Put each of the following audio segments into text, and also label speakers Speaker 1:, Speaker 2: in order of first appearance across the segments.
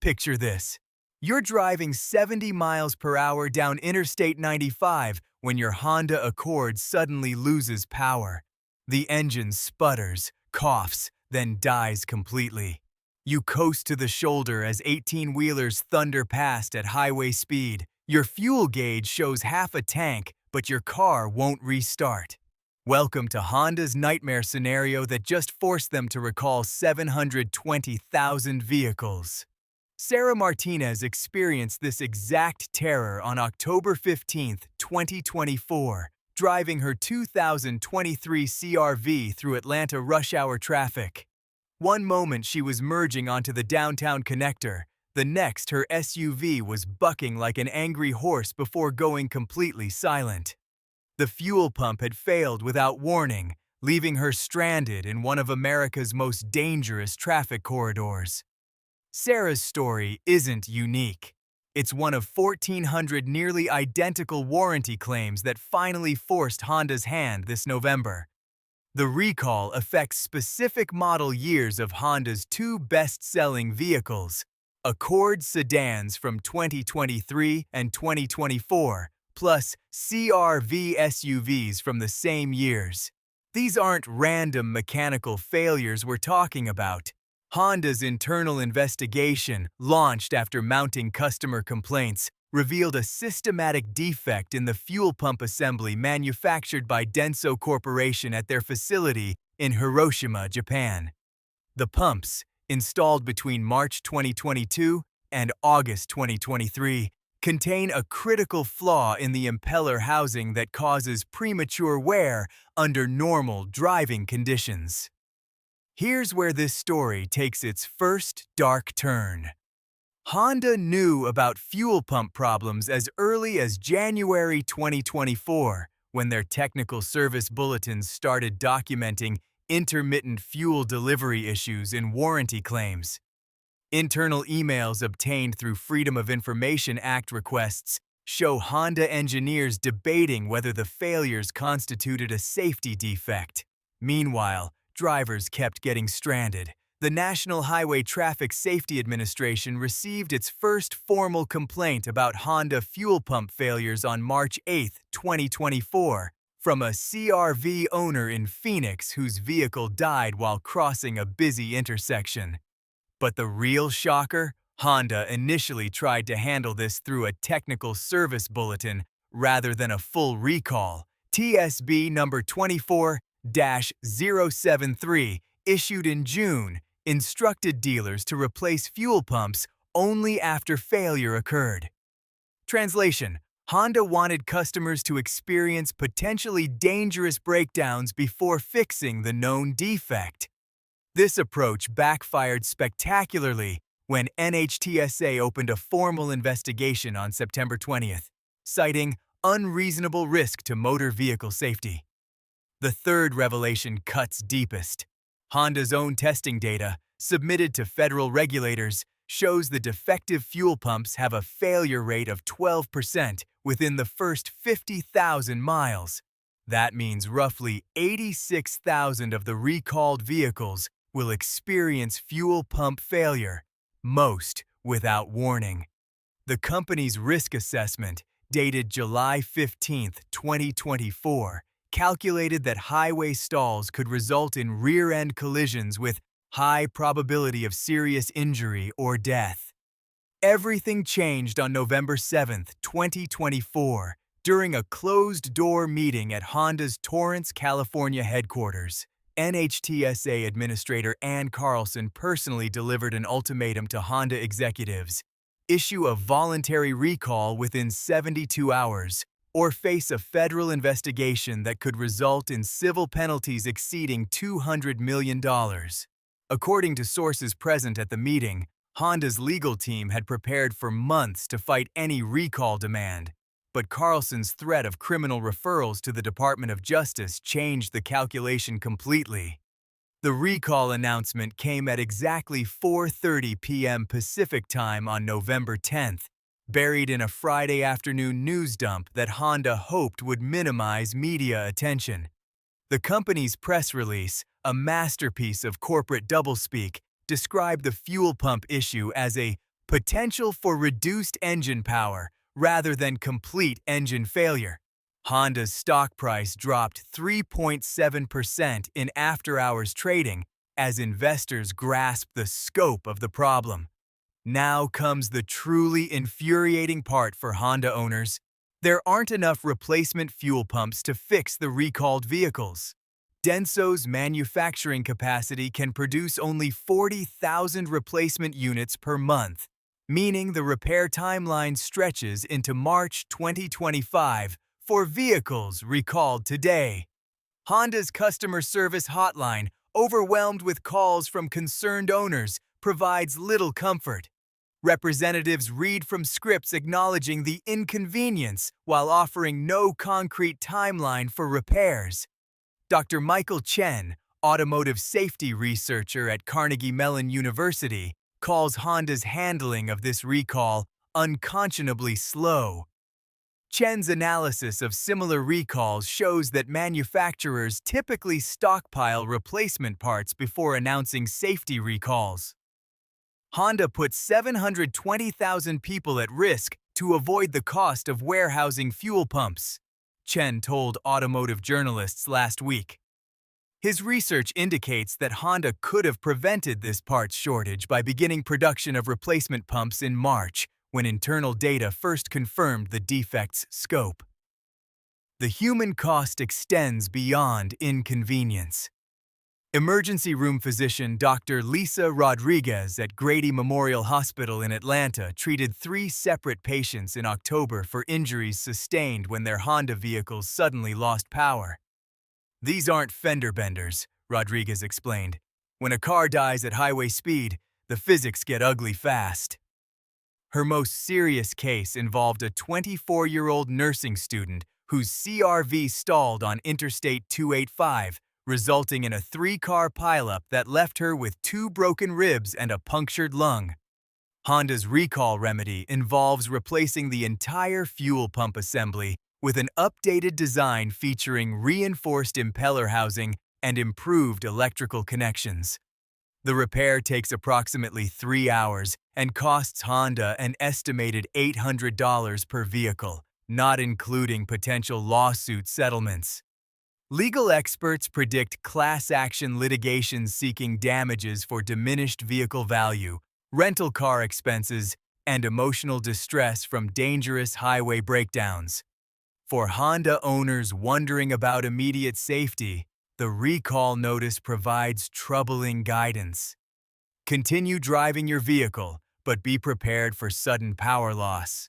Speaker 1: Picture this. You're driving 70 miles per hour down Interstate 95 when your Honda Accord suddenly loses power. The engine sputters, coughs, then dies completely. You coast to the shoulder as 18-wheelers thunder past at highway speed. Your fuel gauge shows half a tank, but your car won't restart. Welcome to Honda's nightmare scenario that just forced them to recall 720,000 vehicles. Sarah Martinez experienced this exact terror on October 15, 2024, driving her 2023 CR-V through Atlanta rush hour traffic. One moment she was merging onto the downtown connector, the next her SUV was bucking like an angry horse before going completely silent. The fuel pump had failed without warning, leaving her stranded in one of America's most dangerous traffic corridors. Sarah's story isn't unique. It's one of 1,400 nearly identical warranty claims that finally forced Honda's hand this November. The recall affects specific model years of Honda's two best-selling vehicles, Accord sedans from 2023 and 2024, plus CR-V SUVs from the same years. These aren't random mechanical failures we're talking about. Honda's internal investigation, launched after mounting customer complaints, revealed a systematic defect in the fuel pump assembly manufactured by Denso Corporation at their facility in Hiroshima, Japan. The pumps, installed between March 2022 and August 2023, contain a critical flaw in the impeller housing that causes premature wear under normal driving conditions. Here's where this story takes its first dark turn. Honda knew about fuel pump problems as early as January 2024, when their technical service bulletins started documenting intermittent fuel delivery issues in warranty claims. Internal emails obtained through Freedom of Information Act requests show Honda engineers debating whether the failures constituted a safety defect. Meanwhile, drivers kept getting stranded. The National Highway Traffic Safety Administration received its first formal complaint about Honda fuel pump failures on March 8, 2024, from a CR-V owner in Phoenix whose vehicle died while crossing a busy intersection. But the real shocker? Honda initially tried to handle this through a technical service bulletin rather than a full recall. TSB number 24-073, issued in June, instructed dealers to replace fuel pumps only after failure occurred. Translation: Honda wanted customers to experience potentially dangerous breakdowns before fixing the known defect. This approach backfired spectacularly when NHTSA opened a formal investigation on September 20th, citing unreasonable risk to motor vehicle safety. The third revelation cuts deepest. Honda's own testing data, submitted to federal regulators, shows the defective fuel pumps have a failure rate of 12% within the first 50,000 miles. That means roughly 86,000 of the recalled vehicles will experience fuel pump failure, most without warning. The company's risk assessment, dated July 15, 2024, calculated that highway stalls could result in rear-end collisions with high probability of serious injury or death. Everything changed on November 7, 2024, during a closed-door meeting at Honda's Torrance, California headquarters. NHTSA Administrator Ann Carlson personally delivered an ultimatum to Honda executives: issue a voluntary recall within 72 hours, or face a federal investigation that could result in civil penalties exceeding $200 million. According to sources present at the meeting, Honda's legal team had prepared for months to fight any recall demand, but Carlson's threat of criminal referrals to the Department of Justice changed the calculation completely. The recall announcement came at exactly 4:30 p.m. Pacific Time on November 10th, buried in a Friday afternoon news dump that Honda hoped would minimize media attention. The company's press release, a masterpiece of corporate doublespeak, described the fuel pump issue as a Potential for reduced engine power rather than complete engine failure. Honda's stock price dropped 3.7% in after-hours trading as investors grasp the scope of the problem. Now comes the truly infuriating part for Honda owners. There aren't enough replacement fuel pumps to fix the recalled vehicles. Denso's manufacturing capacity can produce only 40,000 replacement units per month, meaning the repair timeline stretches into March 2025 for vehicles recalled today. Honda's customer service hotline, overwhelmed with calls from concerned owners, provides little comfort. Representatives read from scripts acknowledging the inconvenience while offering no concrete timeline for repairs. Dr. Michael Chen, automotive safety researcher at Carnegie Mellon University, calls Honda's handling of this recall unconscionably slow. Chen's analysis of similar recalls shows that manufacturers typically stockpile replacement parts before announcing safety recalls. Honda put 720,000 people at risk to avoid the cost of warehousing fuel pumps, Chen told automotive journalists last week. His research indicates that Honda could have prevented this parts shortage by beginning production of replacement pumps in March, when internal data first confirmed the defect's scope. The human cost extends beyond inconvenience. Emergency room physician Dr. Lisa Rodriguez at Grady Memorial Hospital in Atlanta treated 3 separate patients in October for injuries sustained when their Honda vehicles suddenly lost power. "These aren't fender benders," Rodriguez explained. "When a car dies at highway speed, the physics get ugly fast." Her most serious case involved a 24-year-old nursing student whose CRV stalled on Interstate 285, resulting in a 3-car pileup that left her with 2 broken ribs and a punctured lung. Honda's recall remedy involves replacing the entire fuel pump assembly with an updated design featuring reinforced impeller housing and improved electrical connections. The repair takes approximately 3 hours and costs Honda an estimated $800 per vehicle, not including potential lawsuit settlements. Legal experts predict class action litigation seeking damages for diminished vehicle value, rental car expenses, and emotional distress from dangerous highway breakdowns. For Honda owners wondering about immediate safety, the recall notice provides troubling guidance. Continue driving your vehicle, but be prepared for sudden power loss.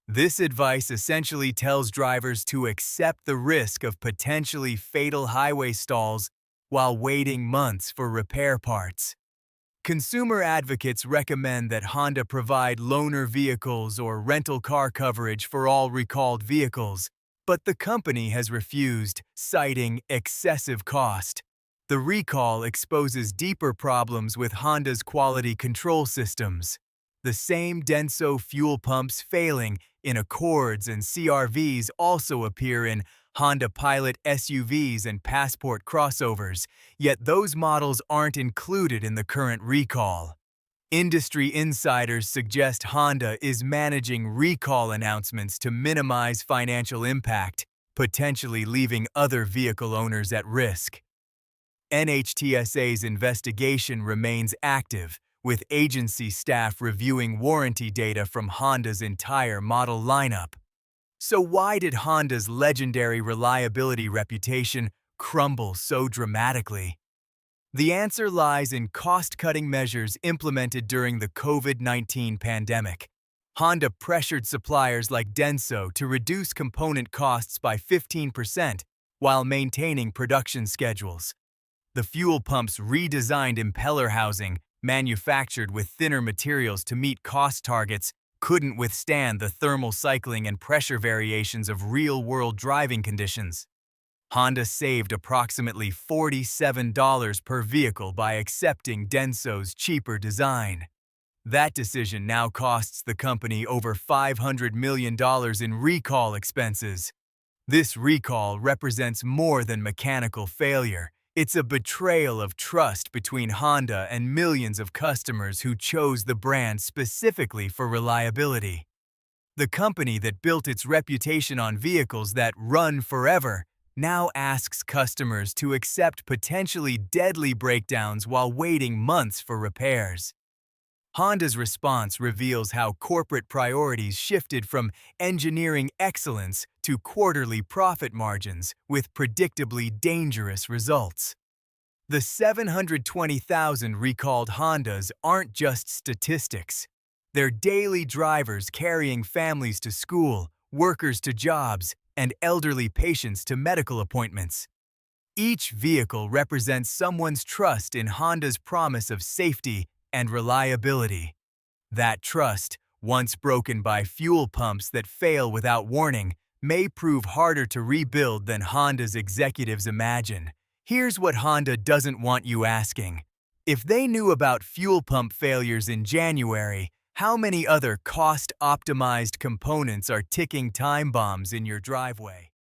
Speaker 1: This advice essentially tells drivers to accept the risk of potentially fatal highway stalls while waiting months for repair parts. Consumer advocates recommend that Honda provide loaner vehicles or rental car coverage for all recalled vehicles, but the company has refused, citing excessive cost. The recall exposes deeper problems with Honda's quality control systems. The same Denso fuel pumps failing in Accords and CR-Vs also appear in Honda Pilot SUVs and Passport crossovers, yet those models aren't included in the current recall. Industry insiders suggest Honda is managing recall announcements to minimize financial impact, potentially leaving other vehicle owners at risk. NHTSA's investigation remains active, with agency staff reviewing warranty data from Honda's entire model lineup. So why did Honda's legendary reliability reputation crumble so dramatically? The answer lies in cost-cutting measures implemented during the COVID-19 pandemic. Honda pressured suppliers like Denso to reduce component costs by 15% while maintaining production schedules. The fuel pump's redesigned impeller housing, manufactured with thinner materials to meet cost targets, couldn't withstand the thermal cycling and pressure variations of real-world driving conditions. Honda saved approximately $47 per vehicle by accepting Denso's cheaper design. That decision now costs the company over $500 million in recall expenses. This recall represents more than mechanical failure. It's a betrayal of trust between Honda and millions of customers who chose the brand specifically for reliability. The company that built its reputation on vehicles that run forever now asks customers to accept potentially deadly breakdowns while waiting months for repairs. Honda's response reveals how corporate priorities shifted from engineering excellence to quarterly profit margins with predictably dangerous results. The 720,000 recalled Hondas aren't just statistics. They're daily drivers carrying families to school, workers to jobs, and elderly patients to medical appointments. Each vehicle represents someone's trust in Honda's promise of safety and reliability. That trust, once broken by fuel pumps that fail without warning, may prove harder to rebuild than Honda's executives imagine. Here's what Honda doesn't want you asking. If they knew about fuel pump failures in January, how many other cost-optimized components are ticking time bombs in your driveway?